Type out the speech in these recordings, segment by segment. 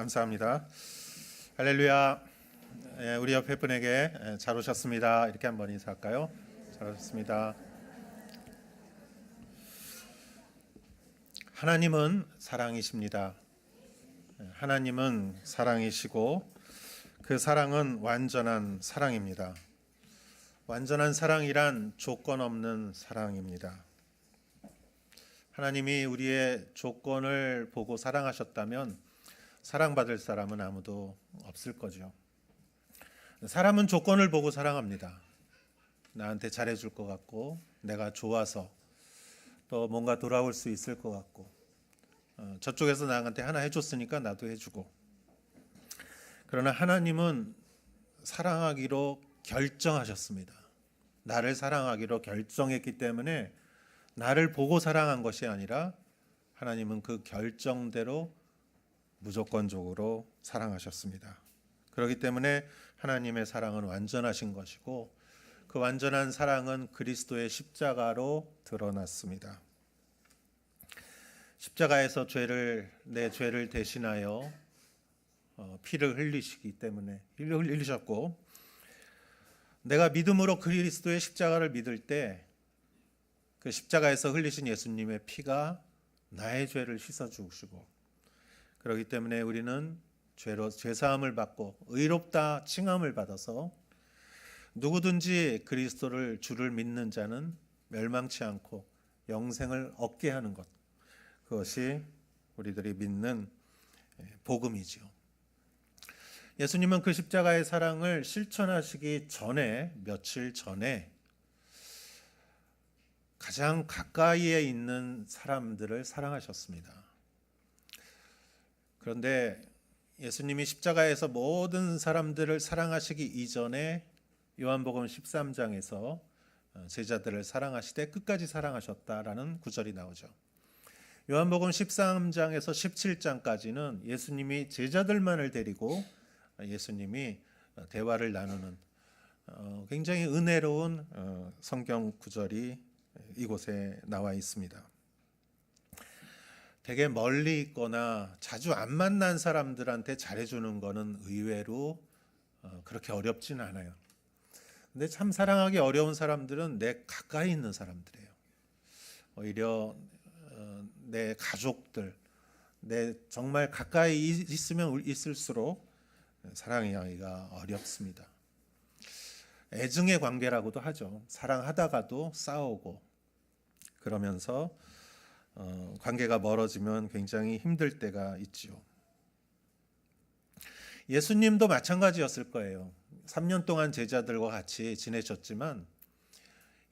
감사합니다. 할렐루야. 우리 옆에 분에게 잘 오셨습니다. 이렇게 한번 인사할까요? 잘 오셨습니다. 하나님은 사랑이십니다. 하나님은 사랑이시고 그 사랑은 완전한 사랑입니다. 완전한 사랑이란 조건 없는 사랑입니다. 하나님이 우리의 조건을 보고 사랑하셨다면 사랑받을 사람은 아무도 없을 거죠. 사람은 조건을 보고 사랑합니다. 나한테 잘해줄 것 같고, 내가 좋아서 또 뭔가 돌아올 수 있을 것 같고, 저쪽에서 나한테 하나 해줬으니까 나도 해주고. 그러나 하나님은 사랑하기로 결정하셨습니다. 나를 사랑하기로 결정했기 때문에 나를 보고 사랑한 것이 아니라 하나님은 그 결정대로 무조건적으로 사랑하셨습니다. 그렇기 때문에 하나님의 사랑은 완전하신 것이고 그 완전한 사랑은 그리스도의 십자가로 드러났습니다. 십자가에서 내 죄를 대신하여 피를 흘리시기 때문에 흘리셨고, 내가 믿음으로 그리스도의 십자가를 믿을 때 그 십자가에서 흘리신 예수님의 피가 나의 죄를 씻어 주시고, 그렇기 때문에 우리는 죄 사함을 받고 의롭다 칭함을 받아서 누구든지 그리스도를 주를 믿는 자는 멸망치 않고 영생을 얻게 하는 것, 그것이 우리들이 믿는 복음이지요. 예수님은 그 십자가의 사랑을 실천하시기 전에, 며칠 전에 가장 가까이에 있는 사람들을 사랑하셨습니다. 그런데 예수님이 십자가에서 모든 사람들을 사랑하시기 이전에 요한복음 13장에서 제자들을 사랑하시되 끝까지 사랑하셨다라는 구절이 나오죠. 요한복음 13장에서 17장까지는 예수님이 제자들만을 데리고 예수님이 대화를 나누는 굉장히 은혜로운 성경 구절이 이곳에 나와 있습니다. 되게 멀리 있거나 자주 안 만난 사람들한테 잘해주는 거는 의외로 그렇게 어렵진 않아요. 근데 참 사랑하기 어려운 사람들은 내 가까이 있는 사람들이에요. 오히려 내 가족들, 내 정말 가까이 있으면 있을수록 사랑하기가 어렵습니다. 애증의 관계라고도 하죠. 사랑하다가도 싸우고 그러면서 관계가 멀어지면 굉장히 힘들 때가 있지요. 예수님도 마찬가지였을 거예요. 3년 동안 제자들과 같이 지내셨지만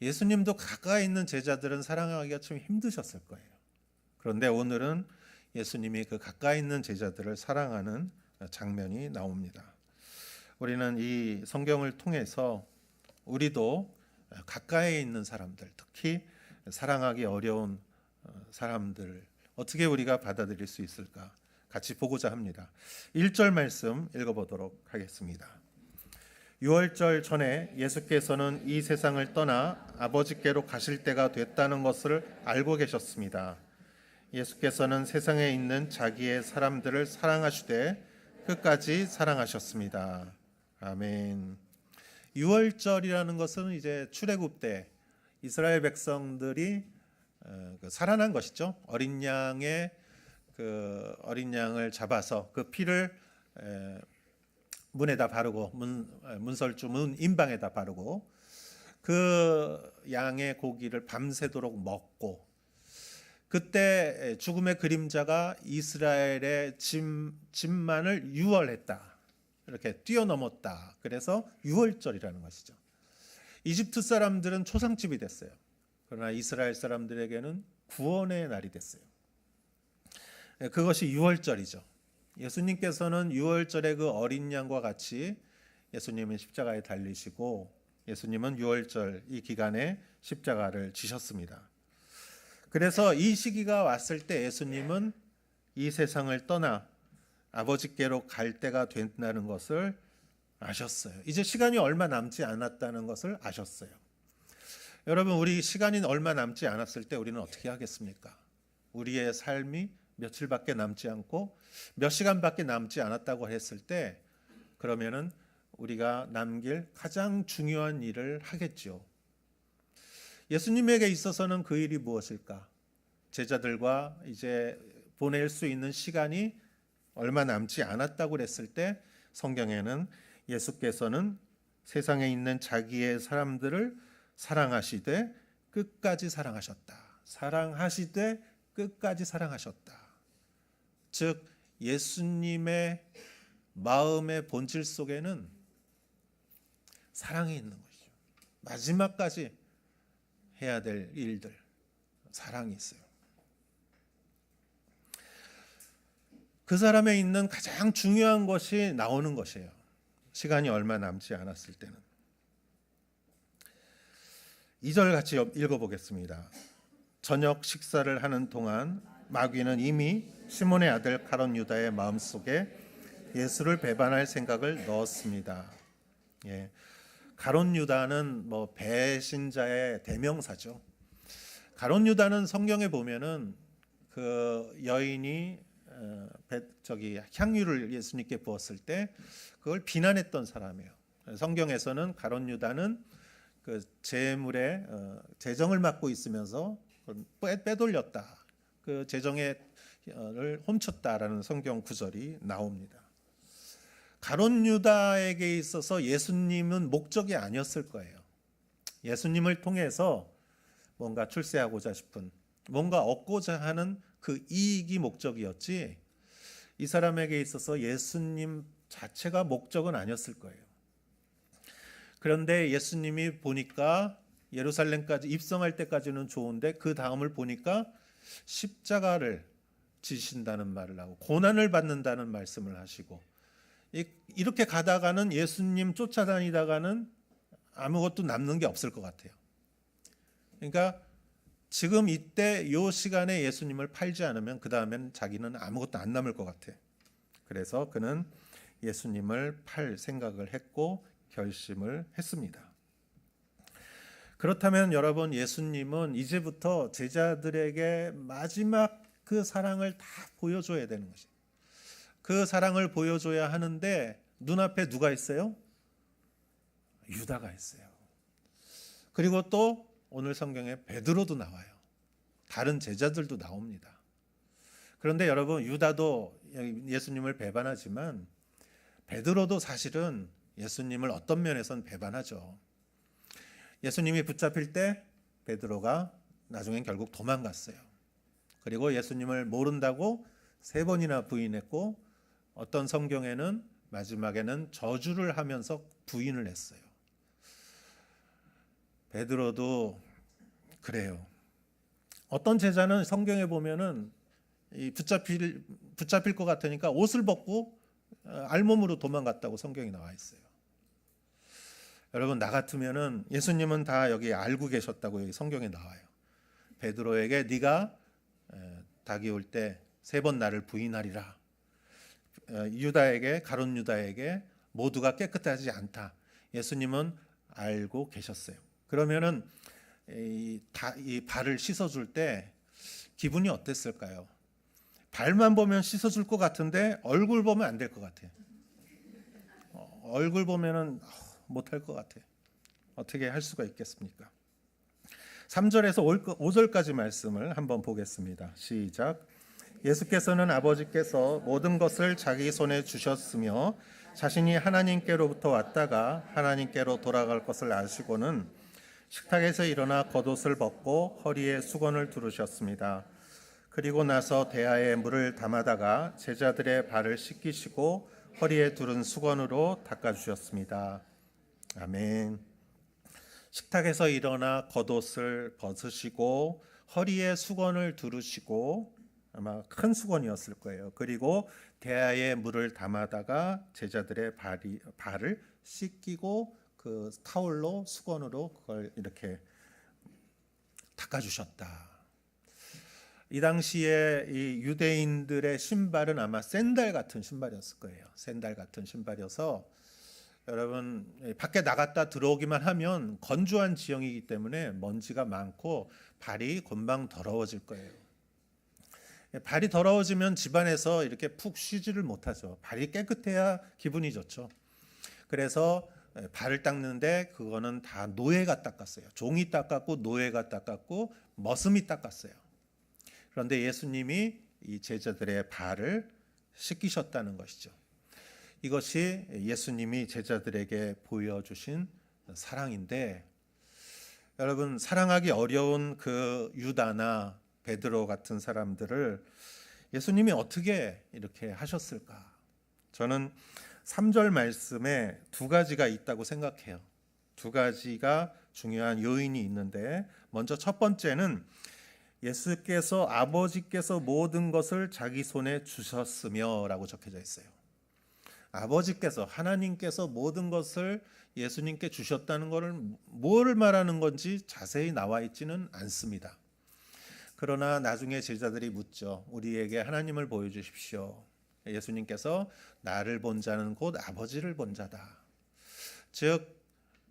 예수님도 가까이 있는 제자들은 사랑하기가 좀 힘드셨을 거예요. 그런데 오늘은 예수님이 그 가까이 있는 제자들을 사랑하는 장면이 나옵니다. 우리는 이 성경을 통해서 우리도 가까이 있는 사람들, 특히 사랑하기 어려운 사람들 어떻게 우리가 받아들일 수 있을까 같이 보고자 합니다. 1절 말씀 읽어보도록 하겠습니다. 유월절 전에 예수께서는 이 세상을 떠나 아버지께로 가실 때가 됐다는 것을 알고 계셨습니다. 예수께서는 세상에 있는 자기의 사람들을 사랑하시되 끝까지 사랑하셨습니다. 아멘. 유월절이라는 것은 이제 출애굽 때 이스라엘 백성들이 살아난 것이죠. 어린 양을 잡아서 그 피를 문에다 바르고 문설주 문 인방에다 바르고 그 양의 고기를 밤새도록 먹고, 그때 죽음의 그림자가 이스라엘의 짐만을 유월했다, 이렇게 뛰어넘었다. 그래서 유월절이라는 것이죠. 이집트 사람들은 초상집이 됐어요. 그러나 이스라엘 사람들에게는 구원의 날이 됐어요. 그것이 유월절이죠. 예수님께서는 유월절의 그 어린 양과 같이 예수님은 십자가에 달리시고 예수님은 유월절 이 기간에 십자가를 지셨습니다. 그래서 이 시기가 왔을 때 예수님은 이 세상을 떠나 아버지께로 갈 때가 된다는 것을 아셨어요. 이제 시간이 얼마 남지 않았다는 것을 아셨어요. 여러분, 우리 시간이 얼마 남지 않았을 때 우리는 어떻게 하겠습니까? 우리의 삶이 며칠밖에 남지 않고 몇 시간밖에 남지 않았다고 했을 때 그러면은 우리가 남길 가장 중요한 일을 하겠죠. 예수님에게 있어서는 그 일이 무엇일까? 제자들과 이제 보낼 수 있는 시간이 얼마 남지 않았다고 그랬을 때 성경에는 예수께서는 세상에 있는 자기의 사람들을 사랑하시되 끝까지 사랑하셨다. 사랑하시되 끝까지 사랑하셨다. 즉 예수님의 마음의 본질 속에는 사랑이 있는 것이죠. 마지막까지 해야 될 일들, 사랑이 있어요. 그 사람에 있는 가장 중요한 것이 나오는 것이에요. 시간이 얼마 남지 않았을 때는. 2절 같이 읽어보겠습니다. 저녁 식사를 하는 동안 마귀는 이미 시몬의 아들 가룟 유다의 마음속에 예수를 배반할 생각을 넣었습니다. 예. 가룟 유다는 뭐 배신자의 대명사죠. 가룟 유다는 성경에 보면은 그 여인이 향유를 예수님께 부었을 때 그걸 비난했던 사람이에요. 성경에서는 가룟 유다는 그 재물의 재정을 맡고 있으면서 빼돌렸다. 그 재정을 훔쳤다라는 성경 구절이 나옵니다. 가룟 유다에게 있어서 예수님은 목적이 아니었을 거예요. 예수님을 통해서 뭔가 출세하고자 싶은, 뭔가 얻고자 하는 그 이익이 목적이었지, 이 사람에게 있어서 예수님 자체가 목적은 아니었을 거예요. 그런데 예수님이 보니까 예루살렘까지 입성할 때까지는 좋은데 그 다음을 보니까 십자가를 지신다는 말을 하고 고난을 받는다는 말씀을 하시고, 이렇게 가다가는 예수님 쫓아다니다가는 아무것도 남는 게 없을 것 같아요. 그러니까 지금 이때 요 시간에 예수님을 팔지 않으면 그 다음엔 자기는 아무것도 안 남을 것 같아. 그래서 그는 예수님을 팔 생각을 했고 결심을 했습니다. 그렇다면 여러분, 예수님은 이제부터 제자들에게 마지막 그 사랑을 다 보여줘야 되는 것이에요. 그 사랑을 보여줘야 하는데 눈앞에 누가 있어요? 유다가 있어요. 그리고 또 오늘 성경에 베드로도 나와요. 다른 제자들도 나옵니다. 그런데 여러분, 유다도 예수님을 배반하지만 베드로도 사실은 예수님을 어떤 면에선 배반하죠. 예수님이 붙잡힐 때 베드로가 나중엔 결국 도망갔어요. 그리고 예수님을 모른다고 3번이나 부인했고, 어떤 성경에는 마지막에는 저주를 하면서 부인을 했어요. 베드로도 그래요. 어떤 제자는 성경에 보면은 붙잡힐 것 같으니까 옷을 벗고 알몸으로 도망갔다고 성경이 나와 있어요. 여러분, 나 같으면은 예수님은 다 여기 알고 계셨다고 여기 성경에 나와요. 베드로에게 네가 닭이 올 때 3번 나를 부인하리라. 유다에게, 가룟 유다에게 모두가 깨끗하지 않다. 예수님은 알고 계셨어요. 그러면은 이 발을 씻어줄 때 기분이 어땠을까요? 발만 보면 씻어줄 것 같은데 얼굴 보면 안 될 것 같아요. 얼굴 보면은 못할 것 같아요. 어떻게 할 수가 있겠습니까? 3절에서 5절까지 말씀을 한번 보겠습니다. 시작. 예수께서는 아버지께서 모든 것을 자기 손에 주셨으며 자신이 하나님께로부터 왔다가 하나님께로 돌아갈 것을 아시고는 식탁에서 일어나 겉옷을 벗고 허리에 수건을 두르셨습니다. 그리고 나서 대야에 물을 담아다가 제자들의 발을 씻기시고 허리에 두른 수건으로 닦아주셨습니다. 아멘. 식탁에서 일어나 겉옷을 벗으시고 허리에 수건을 두르시고, 아마 큰 수건이었을 거예요. 그리고 대야에 물을 담아다가 제자들의 발을 씻기고 그 타올로 수건으로 그걸 이렇게 닦아주셨다. 이 당시에 이 유대인들의 신발은 아마 샌들 같은 신발이었을 거예요. 샌들 같은 신발이어서 여러분, 밖에 나갔다 들어오기만 하면 건조한 지형이기 때문에 먼지가 많고 발이 금방 더러워질 거예요. 발이 더러워지면 집안에서 이렇게 푹 쉬지를 못하죠. 발이 깨끗해야 기분이 좋죠. 그래서 발을 닦는데 그거는 다 노예가 닦았어요. 종이 닦았고 노예가 닦았고 머슴이 닦았어요. 그런데 예수님이 이 제자들의 발을 씻기셨다는 것이죠. 이것이 예수님이 제자들에게 보여주신 사랑인데, 여러분, 사랑하기 어려운 그 유다나 베드로 같은 사람들을 예수님이 어떻게 이렇게 하셨을까? 저는 3절 말씀에 두 가지가 있다고 생각해요. 두 가지가 중요한 요인이 있는데, 먼저 첫 번째는 예수께서 아버지께서 모든 것을 자기 손에 주셨으며 라고 적혀져 있어요. 아버지께서, 하나님께서 모든 것을 예수님께 주셨다는 것을 뭘 말하는 건지 자세히 나와 있지는 않습니다. 그러나 나중에 제자들이 묻죠. 우리에게 하나님을 보여주십시오. 예수님께서 나를 본 자는 곧 아버지를 본 자다. 즉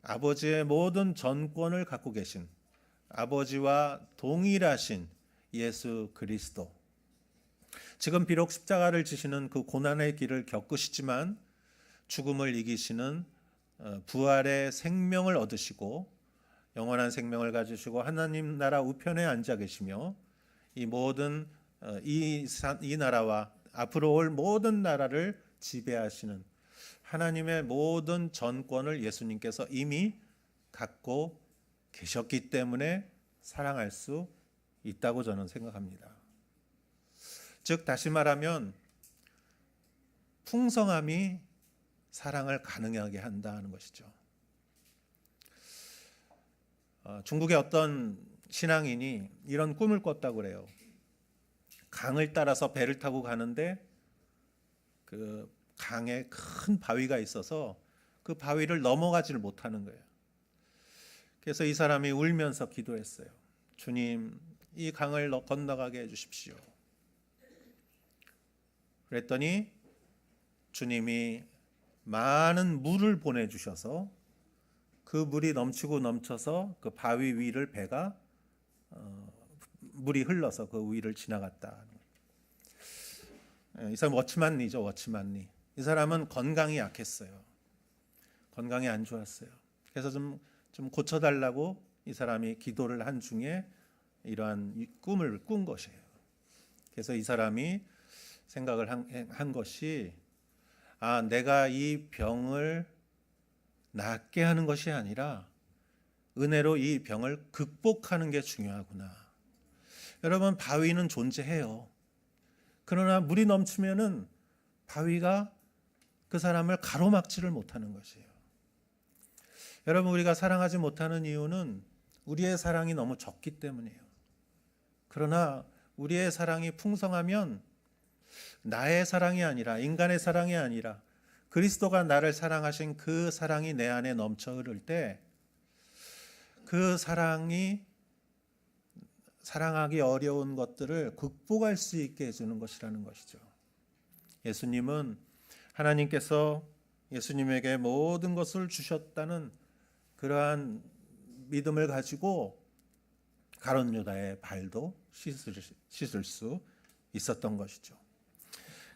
아버지의 모든 전권을 갖고 계신, 아버지와 동일하신 예수 그리스도, 지금 비록 십자가를 지시는 그 고난의 길을 겪으시지만 죽음을 이기시는 부활의 생명을 얻으시고 영원한 생명을 가지시고 하나님 나라 우편에 앉아 계시며 이 모든 이 나라와 앞으로 올 모든 나라를 지배하시는 하나님의 모든 전권을 예수님께서 이미 갖고 계셨기 때문에 사랑할 수 있다고 저는 생각합니다. 즉 다시 말하면 풍성함이 사랑을 가능하게 한다는 것이죠. 중국의 어떤 신앙인이 이런 꿈을 꿨다고 그래요. 강을 따라서 배를 타고 가는데 그 강에 큰 바위가 있어서 그 바위를 넘어가지를 못하는 거예요. 그래서 이 사람이 울면서 기도했어요. 주님, 이 강을 건너가게 해주십시오. 그랬더니 주님이 많은 물을 보내주셔서 그 물이 넘치고 넘쳐서 그 바위 위를 배가 물이 흘러서 그 위를 지나갔다. 이 사람 워치만리죠, 워치만리. 이 사람은 건강이 약했어요. 건강이 안 좋았어요. 그래서 좀 고쳐달라고 이 사람이 기도를 한 중에 이러한 꿈을 꾼 것이에요. 그래서 이 사람이 생각을 한 것이, 내가 이 병을 낫게 하는 것이 아니라 은혜로 이 병을 극복하는 게 중요하구나. 여러분, 바위는 존재해요. 그러나 물이 넘치면은 바위가 그 사람을 가로막지를 못하는 것이에요. 여러분, 우리가 사랑하지 못하는 이유는 우리의 사랑이 너무 적기 때문이에요. 그러나 우리의 사랑이 풍성하면 나의 사랑이 아니라, 인간의 사랑이 아니라 그리스도가 나를 사랑하신 그 사랑이 내 안에 넘쳐 흐를 때 그 사랑이 사랑하기 어려운 것들을 극복할 수 있게 해주는 것이라는 것이죠. 예수님은, 하나님께서 예수님에게 모든 것을 주셨다는 그러한 믿음을 가지고 가룟 유다의 발도 씻을 수 있었던 것이죠.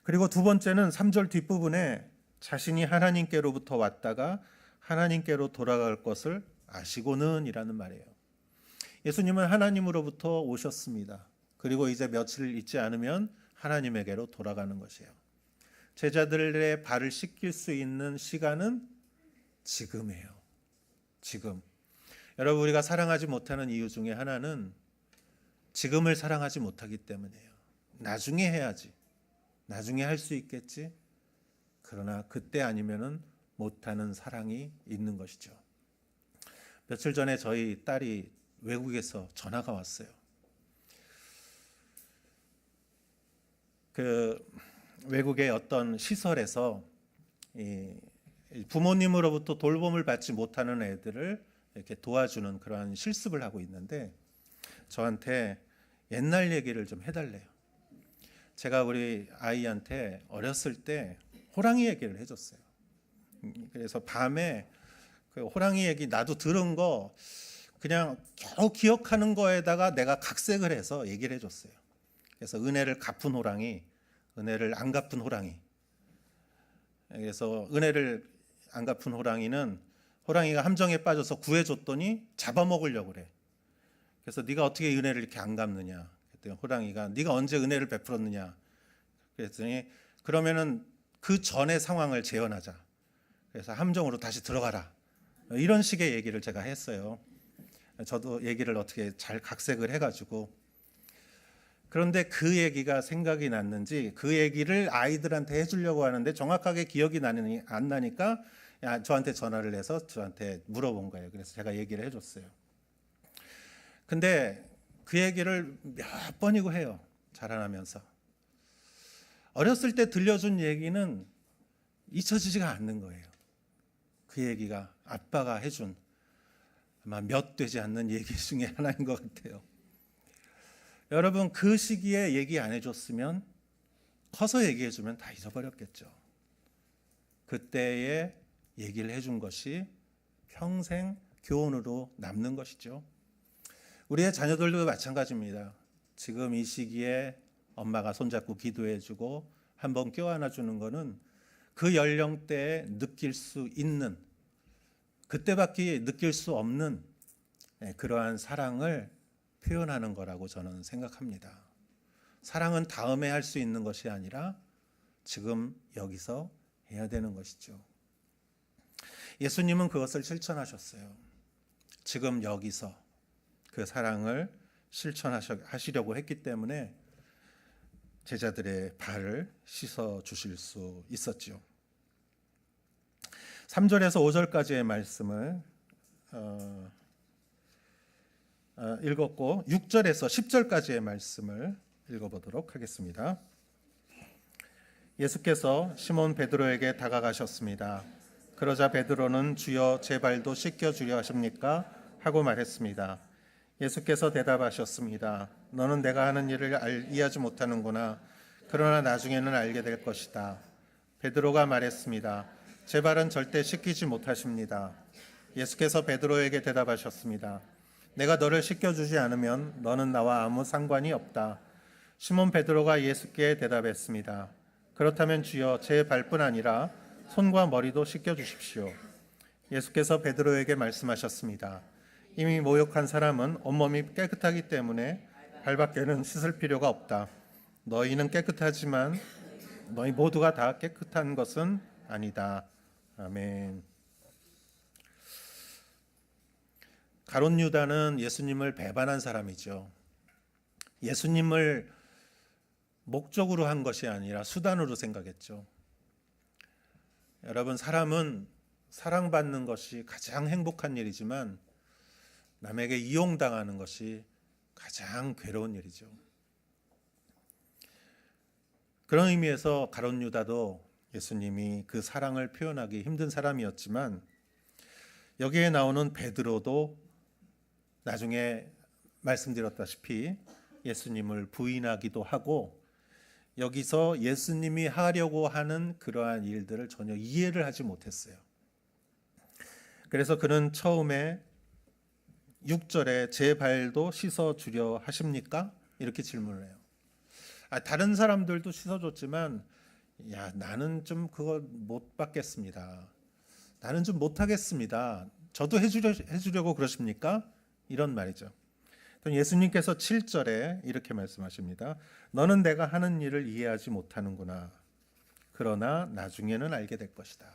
그리고 두 번째는 3절 뒷부분에 자신이 하나님께로부터 왔다가 하나님께로 돌아갈 것을 아시고는 이라는 말이에요. 예수님은 하나님으로부터 오셨습니다. 그리고 이제 며칠 있지 않으면 하나님에게로 돌아가는 것이에요. 제자들의 발을 씻길 수 있는 시간은 지금이에요. 지금. 여러분, 우리가 사랑하지 못하는 이유 중에 하나는 지금을 사랑하지 못하기 때문이에요. 나중에 해야지. 나중에 할 수 있겠지. 그러나 그때 아니면은 못하는 사랑이 있는 것이죠. 며칠 전에 저희 딸이 외국에서 전화가 왔어요. 그 외국의 어떤 시설에서 부모님으로부터 돌봄을 받지 못하는 애들을 이렇게 도와주는 그러한 실습을 하고 있는데 저한테 옛날 얘기를 좀 해달래요. 제가 우리 아이한테 어렸을 때 호랑이 얘기를 해줬어요. 그래서 밤에 그 호랑이 얘기 나도 들은 거 그냥 겨우 기억하는 거에다가 내가 각색을 해서 얘기를 해줬어요. 그래서 은혜를 갚은 호랑이, 은혜를 안 갚은 호랑이. 그래서 은혜를 안 갚은 호랑이는 호랑이가 함정에 빠져서 구해줬더니 잡아먹으려고 그래. 그래서 네가 어떻게 은혜를 이렇게 안 갚느냐. 그랬더니 호랑이가 네가 언제 은혜를 베풀었느냐. 그랬더니 그러면은 그 전의 상황을 재현하자. 그래서 함정으로 다시 들어가라. 이런 식의 얘기를 제가 했어요. 저도 얘기를 어떻게 잘 각색을 해가지고. 그런데 그 얘기가 생각이 났는지 그 얘기를 아이들한테 해주려고 하는데 정확하게 기억이 안 나니까 저한테 전화를 해서 저한테 물어본 거예요. 그래서 제가 얘기를 해줬어요. 근데 그 얘기를 몇 번이고 해요. 자라나면서. 어렸을 때 들려준 얘기는 잊혀지지가 않는 거예요. 그 얘기가 아빠가 해준 아마 몇 되지 않는 얘기 중에 하나인 것 같아요. 여러분 그 시기에 얘기 안 해줬으면 커서 얘기해주면 다 잊어버렸겠죠. 그때의 얘기를 해준 것이 평생 교훈으로 남는 것이죠. 우리의 자녀들도 마찬가지입니다. 지금 이 시기에 엄마가 손잡고 기도해주고 한번 껴안아주는 것은 그 연령대에 느낄 수 있는, 그때밖에 느낄 수 없는 그러한 사랑을 표현하는 거라고 저는 생각합니다. 사랑은 다음에 할 수 있는 것이 아니라 지금 여기서 해야 되는 것이죠. 예수님은 그것을 실천하셨어요. 지금 여기서 그 사랑을 실천하시려고 했기 때문에 제자들의 발을 씻어 주실 수 있었죠. 3절에서 5절까지의 말씀을 읽었고 6절에서 10절까지의 말씀을 읽어보도록 하겠습니다. 예수께서 시몬 베드로에게 다가가셨습니다. 그러자 베드로는 주여 제 발도 씻겨주려 하십니까? 하고 말했습니다. 예수께서 대답하셨습니다. 너는 내가 하는 일을 이해하지 못하는구나. 그러나 나중에는 알게 될 것이다. 베드로가 말했습니다. 제 발은 절대 씻기지 못하십니다. 예수께서 베드로에게 대답하셨습니다. 내가 너를 씻겨주지 않으면 너는 나와 아무 상관이 없다. 시몬 베드로가 예수께 대답했습니다. 그렇다면 주여 제 발뿐 아니라 손과 머리도 씻겨주십시오. 예수께서 베드로에게 말씀하셨습니다. 이미 모욕한 사람은 온몸이 깨끗하기 때문에 발밖에는 씻을 필요가 없다. 너희는 깨끗하지만 너희 모두가 다 깨끗한 것은 아니다. 아멘. 가룟 유다는 예수님을 배반한 사람이죠. 예수님을 목적으로 한 것이 아니라 수단으로 생각했죠. 여러분, 사람은 사랑받는 것이 가장 행복한 일이지만 남에게 이용당하는 것이 가장 괴로운 일이죠. 그런 의미에서 가룟 유다도 예수님이 그 사랑을 표현하기 힘든 사람이었지만 여기에 나오는 베드로도 나중에 말씀드렸다시피 예수님을 부인하기도 하고 여기서 예수님이 하려고 하는 그러한 일들을 전혀 이해를 하지 못했어요. 그래서 그는 처음에 6절에 제 발도 씻어주려 하십니까? 이렇게 질문을 해요. 다른 사람들도 씻어줬지만 나는 좀 그거 못 받겠습니다. 나는 좀 못하겠습니다. 저도 해주려고 그러십니까? 이런 말이죠. 예수님께서 7절에 이렇게 말씀하십니다. 너는 내가 하는 일을 이해하지 못하는구나. 그러나 나중에는 알게 될 것이다.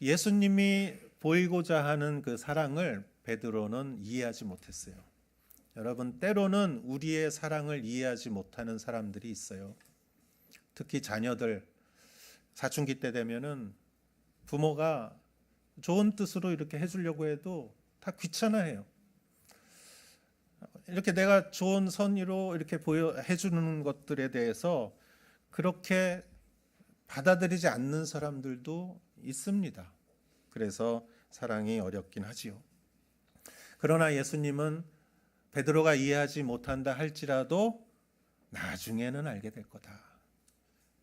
예수님이 보이고자 하는 그 사랑을 베드로는 이해하지 못했어요. 여러분, 때로는 우리의 사랑을 이해하지 못하는 사람들이 있어요. 특히 자녀들, 사춘기 때 되면은 부모가 좋은 뜻으로 이렇게 해주려고 해도 다 귀찮아해요. 이렇게 내가 좋은 선의로 이렇게 해주는 것들에 대해서 그렇게 받아들이지 않는 사람들도 있습니다. 그래서 사랑이 어렵긴 하지요. 그러나 예수님은 베드로가 이해하지 못한다 할지라도 나중에는 알게 될 거다.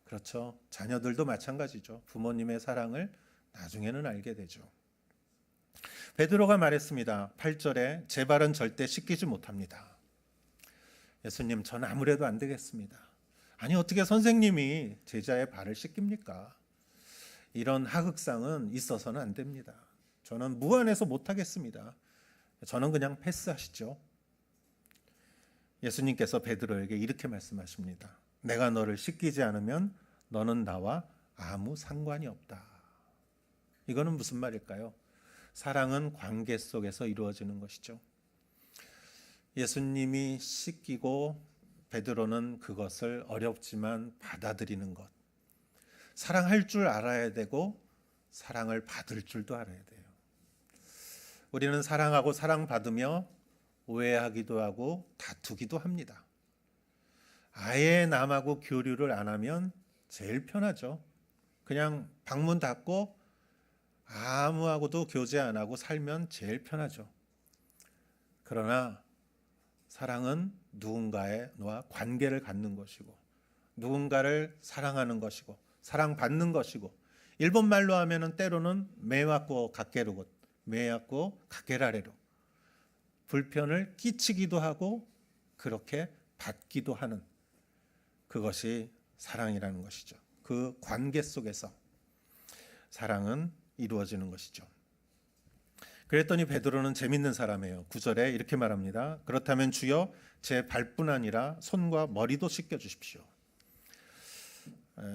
그렇죠. 자녀들도 마찬가지죠. 부모님의 사랑을 나중에는 알게 되죠. 베드로가 말했습니다. 8절에 제 발은 절대 씻기지 못합니다. 예수님, 저는 아무래도 안 되겠습니다. 아니, 어떻게 선생님이 제자의 발을 씻깁니까? 이런 하극상은 있어서는 안 됩니다. 저는 무안해서 못하겠습니다. 저는 그냥 패스하시죠. 예수님께서 베드로에게 이렇게 말씀하십니다. 내가 너를 씻기지 않으면 너는 나와 아무 상관이 없다. 이거는 무슨 말일까요? 사랑은 관계 속에서 이루어지는 것이죠. 예수님이 씻기고 베드로는 그것을 어렵지만 받아들이는 것. 사랑할 줄 알아야 되고 사랑을 받을 줄도 알아야 돼요. 우리는 사랑하고 사랑받으며 오해하기도 하고 다투기도 합니다. 아예 남하고 교류를 안 하면 제일 편하죠. 그냥 방문 닫고 아무하고도 교제 안 하고 살면 제일 편하죠. 그러나 사랑은 누군가와 관계를 갖는 것이고 누군가를 사랑하는 것이고 사랑받는 것이고 일본 말로 하면은 때로는 매왔고 각게르고 매왔고 각게라레로 불편을 끼치기도 하고 그렇게 받기도 하는 그것이 사랑이라는 것이죠. 그 관계 속에서 사랑은 이루어지는 것이죠. 그랬더니 베드로는 재밌는 사람이에요. 9절에 이렇게 말합니다. 그렇다면 주여 제 발뿐 아니라 손과 머리도 씻겨 주십시오.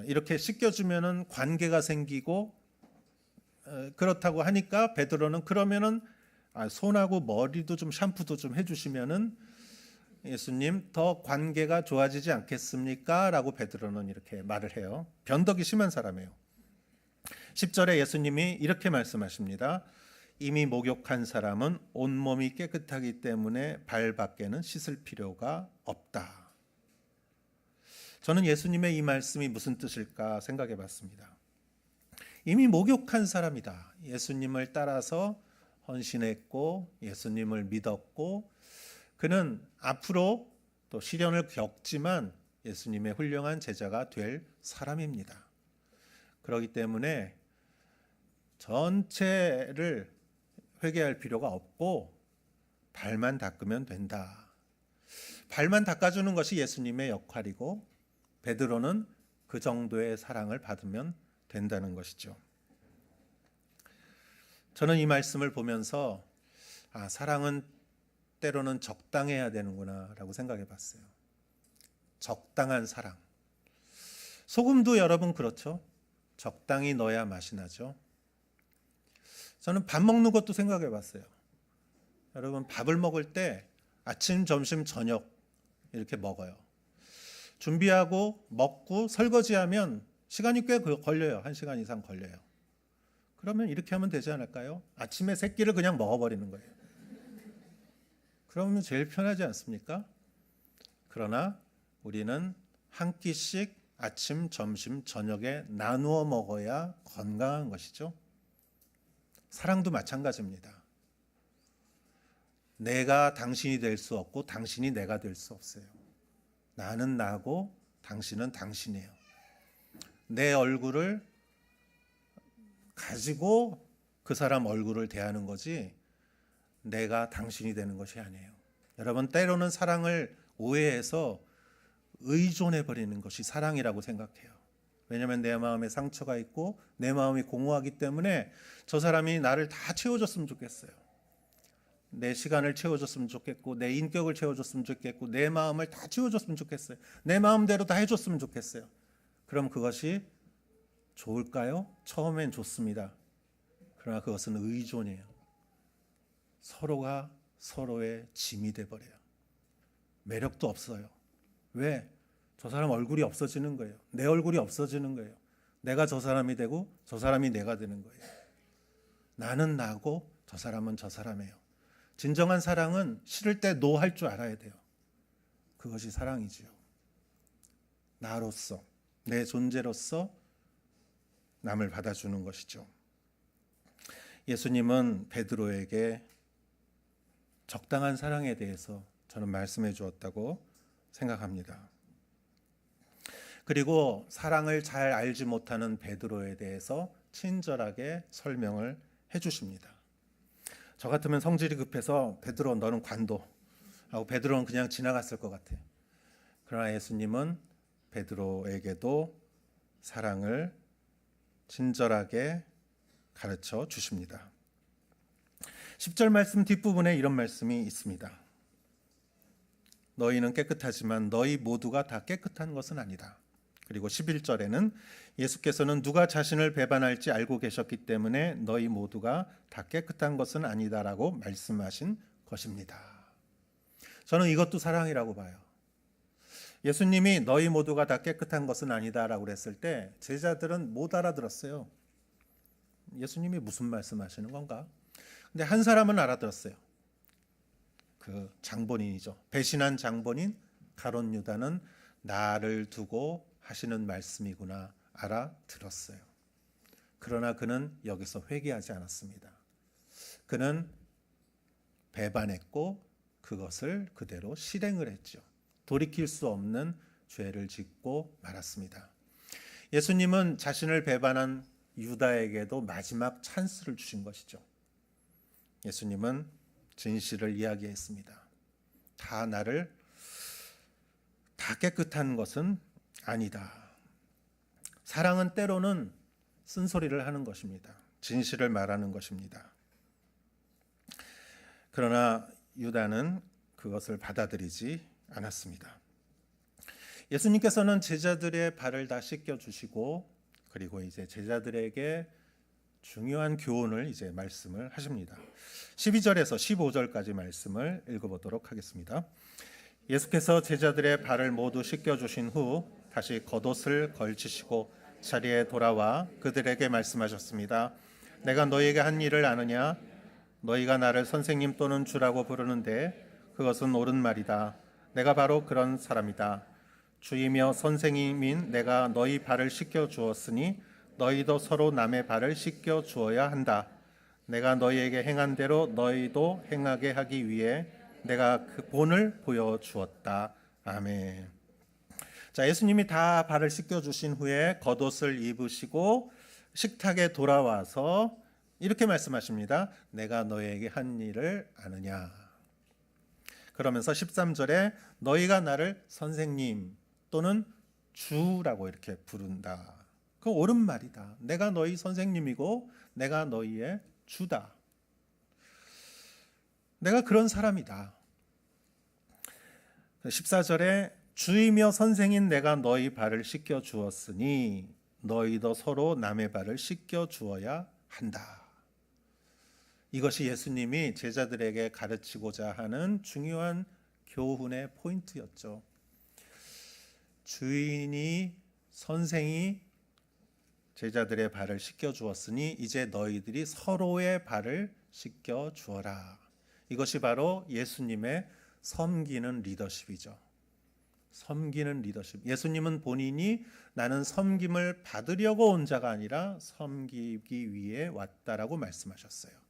이렇게 씻겨주면은 관계가 생기고 그렇다고 하니까 베드로는 그러면은 손하고 머리도 좀 샴푸도 좀 해주시면은 예수님 더 관계가 좋아지지 않겠습니까? 라고 베드로는 이렇게 말을 해요. 변덕이 심한 사람이에요. 10절에 예수님이 이렇게 말씀하십니다. 이미 목욕한 사람은 온몸이 깨끗하기 때문에 발밖에는 씻을 필요가 없다. 저는 예수님의 이 말씀이 무슨 뜻일까 생각해 봤습니다. 이미 목욕한 사람이다. 예수님을 따라서 헌신했고 예수님을 믿었고 그는 앞으로 또 시련을 겪지만 예수님의 훌륭한 제자가 될 사람입니다. 그렇기 때문에 전체를 회개할 필요가 없고 발만 닦으면 된다. 발만 닦아주는 것이 예수님의 역할이고 베드로는 그 정도의 사랑을 받으면 된다는 것이죠. 저는 이 말씀을 보면서 사랑은 때로는 적당해야 되는구나 라고 생각해 봤어요. 적당한 사랑. 소금도 여러분 그렇죠? 적당히 넣어야 맛이 나죠. 저는 밥 먹는 것도 생각해 봤어요. 여러분 밥을 먹을 때 아침, 점심, 저녁 이렇게 먹어요. 준비하고 먹고 설거지하면 시간이 꽤 걸려요. 1시간 이상 걸려요. 그러면 이렇게 하면 되지 않을까요? 아침에 세 끼를 그냥 먹어버리는 거예요. 그러면 제일 편하지 않습니까? 그러나 우리는 한 끼씩 아침, 점심, 저녁에 나누어 먹어야 건강한 것이죠. 사랑도 마찬가지입니다. 내가 당신이 될 수 없고 당신이 내가 될 수 없어요. 나는 나고 당신은 당신이에요. 내 얼굴을 가지고 그 사람 얼굴을 대하는 거지 내가 당신이 되는 것이 아니에요. 여러분 때로는 사랑을 오해해서 의존해버리는 것이 사랑이라고 생각해요. 왜냐하면 내 마음에 상처가 있고 내 마음이 공허하기 때문에 저 사람이 나를 다 채워줬으면 좋겠어요. 내 시간을 채워줬으면 좋겠고 내 인격을 채워줬으면 좋겠고 내 마음을 다 채워줬으면 좋겠어요. 내 마음대로 다 해줬으면 좋겠어요. 그럼 그것이 좋을까요? 처음엔 좋습니다. 그러나 그것은 의존이에요. 서로가 서로의 짐이 돼버려요. 매력도 없어요. 왜? 저 사람 얼굴이 없어지는 거예요. 내 얼굴이 없어지는 거예요. 내가 저 사람이 되고 저 사람이 내가 되는 거예요. 나는 나고 저 사람은 저 사람이에요. 진정한 사랑은 싫을 때 노 할 줄 알아야 돼요. 그것이 사랑이지요. 나로서, 내 존재로서 남을 받아주는 것이죠. 예수님은 베드로에게 적당한 사랑에 대해서 저는 말씀해 주었다고 생각합니다. 그리고 사랑을 잘 알지 못하는 베드로에 대해서 친절하게 설명을 해 주십니다. 저 같으면 성질이 급해서 베드로 너는 관둬 하고 베드로는 그냥 지나갔을 것 같아요. 그러나 예수님은 베드로에게도 사랑을 친절하게 가르쳐 주십니다. 10절 말씀 뒷부분에 이런 말씀이 있습니다. 너희는 깨끗하지만 너희 모두가 다 깨끗한 것은 아니다. 그리고 11절에는 예수께서는 누가 자신을 배반할지 알고 계셨기 때문에 너희 모두가 다 깨끗한 것은 아니다라고 말씀하신 것입니다. 저는 이것도 사랑이라고 봐요. 예수님이 너희 모두가 다 깨끗한 것은 아니다라고 그랬을 때 제자들은 못 알아들었어요. 예수님이 무슨 말씀하시는 건가? 근데 한 사람은 알아들었어요. 그 장본인이죠. 배신한 장본인 가룟 유다는 나를 두고 하시는 말씀이구나 알아들었어요. 그러나 그는 여기서 회개하지 않았습니다. 그는 배반했고 그것을 그대로 실행을 했죠. 돌이킬 수 없는 죄를 짓고 말았습니다. 예수님은 자신을 배반한 유다에게도 마지막 찬스를 주신 것이죠. 예수님은 진실을 이야기했습니다. 다 깨끗한 것은 아니다. 사랑은 때로는 쓴소리를 하는 것입니다. 진실을 말하는 것입니다. 그러나 유다는 그것을 받아들이지 않았습니다. 예수님께서는 제자들의 발을 다 씻겨 주시고 그리고 이제 제자들에게 중요한 교훈을 이제 말씀을 하십니다. 12절에서 15절까지 말씀을 읽어보도록 하겠습니다. 예수께서 제자들의 발을 모두 씻겨 주신 후 다시 겉옷을 걸치시고 자리에 돌아와 그들에게 말씀하셨습니다. 내가 너희에게 한 일을 아느냐? 너희가 나를 선생님 또는 주라고 부르는데 그것은 옳은 말이다. 내가 바로 그런 사람이다. 주이며 선생님인 내가 너희 발을 씻겨 주었으니 너희도 서로 남의 발을 씻겨 주어야 한다. 내가 너희에게 행한 대로 너희도 행하게 하기 위해 내가 그 본을 보여주었다. 아멘. 자, 예수님이 다 발을 씻겨 주신 후에 겉옷을 입으시고 식탁에 돌아와서 이렇게 말씀하십니다. 내가 너희에게 한 일을 아느냐. 그러면서 13절에 너희가 나를 선생님 또는 주라고 이렇게 부른다. 그 옳은 말이다. 내가 너희 선생님이고 내가 너희의 주다. 내가 그런 사람이다. 14절에 주이며 선생인 내가 너희 발을 씻겨 주었으니 너희도 서로 남의 발을 씻겨 주어야 한다. 이것이 예수님이 제자들에게 가르치고자 하는 중요한 교훈의 포인트였죠. 주인이 선생이 제자들의 발을 씻겨 주었으니 이제 너희들이 서로의 발을 씻겨 주어라. 이것이 바로 예수님의 섬기는 리더십이죠. 섬기는 리더십. 예수님은 본인이 나는 섬김을 받으려고 온 자가 아니라 섬기기 위해 왔다라고 말씀하셨어요.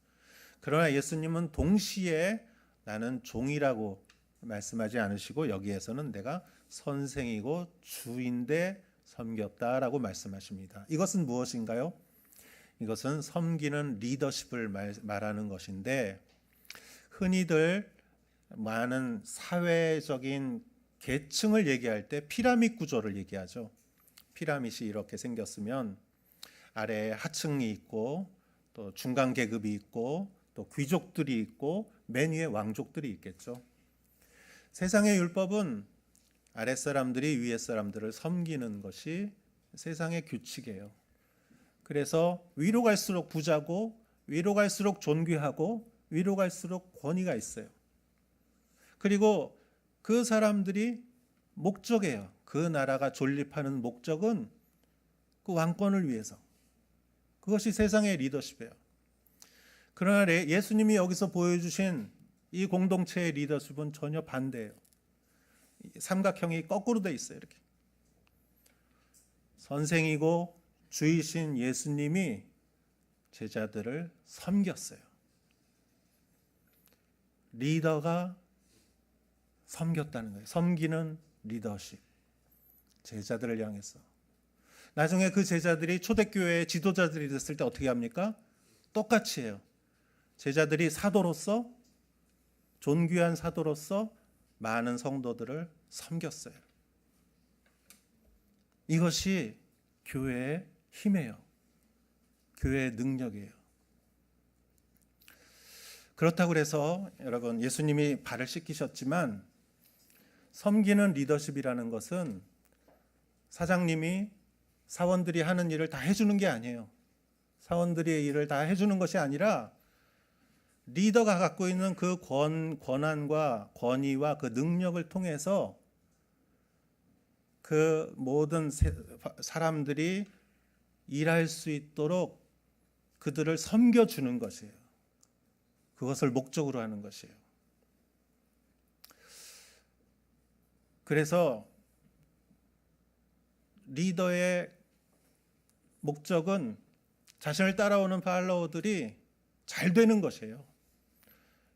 그러나 예수님은 동시에 나는 종이라고 말씀하지 않으시고 여기에서는 내가 선생이고 주인데 섬겼다라고 말씀하십니다. 이것은 무엇인가요? 이것은 섬기는 리더십을 말하는 것인데 흔히들 많은 사회적인 계층을 얘기할 때 피라밋 구조를 얘기하죠. 피라밋이 이렇게 생겼으면 아래에 하층이 있고 또 중간 계급이 있고 또 귀족들이 있고 맨 위에 왕족들이 있겠죠. 세상의 율법은 아랫사람들이 위에 사람들을 섬기는 것이 세상의 규칙이에요. 그래서 위로 갈수록 부자고 위로 갈수록 존귀하고 위로 갈수록 권위가 있어요. 그리고 그 사람들이 목적이에요. 그 나라가 존립하는 목적은 그 왕권을 위해서. 그것이 세상의 리더십이에요. 그러나 예수님이 여기서 보여주신 이 공동체의 리더십은 전혀 반대예요. 삼각형이 거꾸로 돼 있어요. 이렇게 선생이고 주이신 예수님이 제자들을 섬겼어요. 리더가 섬겼다는 거예요. 섬기는 리더십. 제자들을 향해서. 나중에 그 제자들이 초대교회의 지도자들이 됐을 때 어떻게 합니까? 똑같이 해요. 제자들이 사도로서 존귀한 사도로서 많은 성도들을 섬겼어요. 이것이 교회의 힘이에요. 교회의 능력이에요. 그렇다고 해서 여러분, 예수님이 발을 씻기셨지만 섬기는 리더십이라는 것은 사장님이 사원들이 하는 일을 다 해주는 게 아니에요. 사원들의 일을 다 해주는 것이 아니라 리더가 갖고 있는 그 권한과 권위와 그 능력을 통해서 그 모든 사람들이 일할 수 있도록 그들을 섬겨주는 것이에요. 그것을 목적으로 하는 것이에요. 그래서 리더의 목적은 자신을 따라오는 팔로워들이 잘 되는 것이에요.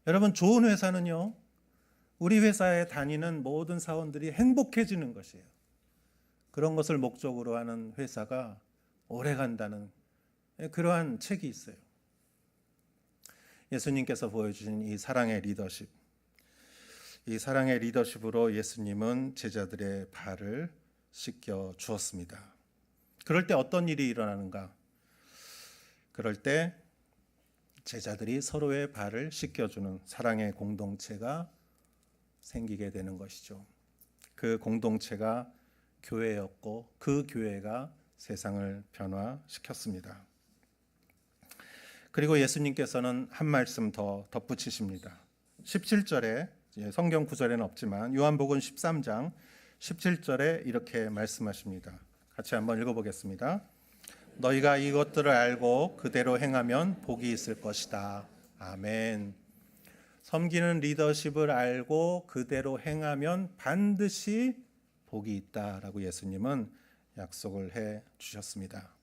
여러분, 좋은 회사는요, 우리 회사에 다니는 모든 사원들이 행복해지는 것이에요. 그런 것을 목적으로 하는 회사가 오래 간다는 그러한 책이 있어요. 예수님께서 보여주신 이 사랑의 리더십, 이 사랑의 리더십으로 예수님은 제자들의 발을 씻겨 주었습니다. 그럴 때 어떤 일이 일어나는가? 그럴 때 제자들이 서로의 발을 씻겨주는 사랑의 공동체가 생기게 되는 것이죠. 그 공동체가 교회였고 그 교회가 세상을 변화시켰습니다. 그리고 예수님께서는 한 말씀 더 덧붙이십니다. 17절에, 성경 구절에는 없지만 요한복음 13장 17절에 이렇게 말씀하십니다. 같이 한번 읽어보겠습니다. 너희가 이것들을 알고 그대로 행하면 복이 있을 것이다. 아멘. 섬기는 리더십을 알고 그대로 행하면 반드시 복이 있다라고 예수님은 약속을 해 주셨습니다.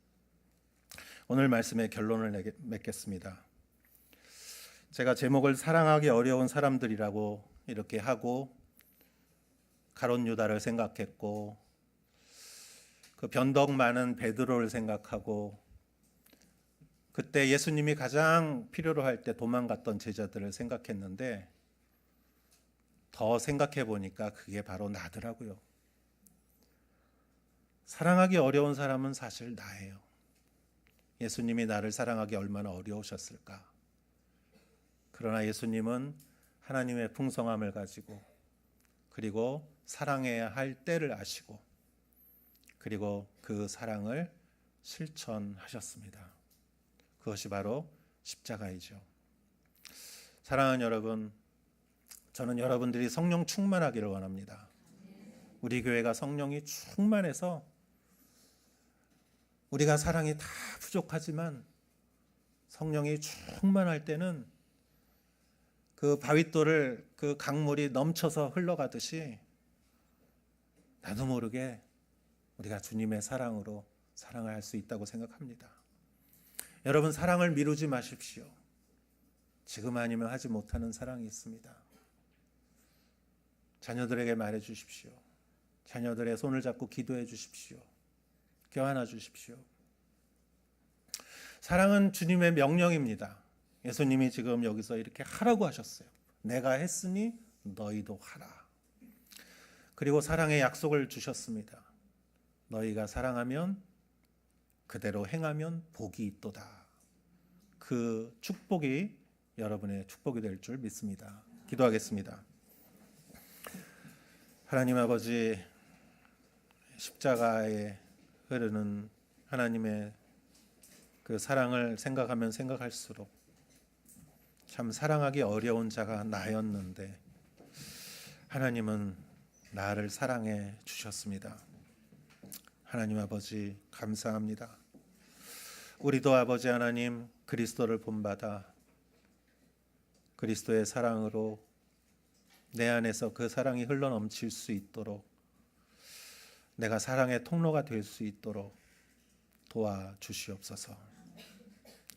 오늘 말씀의 결론을 맺겠습니다. 제가 제목을 사랑하기 어려운 사람들이라고 이렇게 하고 가룟 유다를 생각했고 그 변덕 많은 베드로를 생각하고 그때 예수님이 가장 필요로 할 때 도망갔던 제자들을 생각했는데 더 생각해 보니까 그게 바로 나더라고요. 사랑하기 어려운 사람은 사실 나예요. 예수님이 나를 사랑하기 얼마나 어려우셨을까. 그러나 예수님은 하나님의 풍성함을 가지고 그리고 사랑해야 할 때를 아시고 그리고 그 사랑을 실천하셨습니다. 그것이 바로 십자가이죠. 사랑하는 여러분, 저는 여러분들이 성령 충만하기를 원합니다. 우리 교회가 성령이 충만해서 우리가 사랑이 다 부족하지만 성령이 충만할 때는 그 바윗돌을 그 강물이 넘쳐서 흘러가듯이 나도 모르게 우리가 주님의 사랑으로 사랑을 할 수 있다고 생각합니다. 여러분, 사랑을 미루지 마십시오. 지금 아니면 하지 못하는 사랑이 있습니다. 자녀들에게 말해 주십시오. 자녀들의 손을 잡고 기도해 주십시오. 껴안아 주십시오. 사랑은 주님의 명령입니다. 예수님이 지금 여기서 이렇게 하라고 하셨어요. 내가 했으니 너희도 하라. 그리고 사랑의 약속을 주셨습니다. 너희가 사랑하면 그대로 행하면 복이 있도다. 그 축복이 여러분의 축복이 될 줄 믿습니다. 기도하겠습니다. 하나님 아버지, 십자가에 흐르는 하나님의 그 사랑을 생각하면 생각할수록 참 사랑하기 어려운 자가 나였는데 하나님은 나를 사랑해 주셨습니다. 하나님 아버지, 감사합니다. 우리도 아버지 하나님 그리스도를 본받아 그리스도의 사랑으로 내 안에서 그 사랑이 흘러넘칠 수 있도록 내가 사랑의 통로가 될 수 있도록 도와주시옵소서.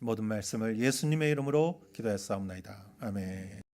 모든 말씀을 예수님의 이름으로 기도했사옵나이다. 아멘.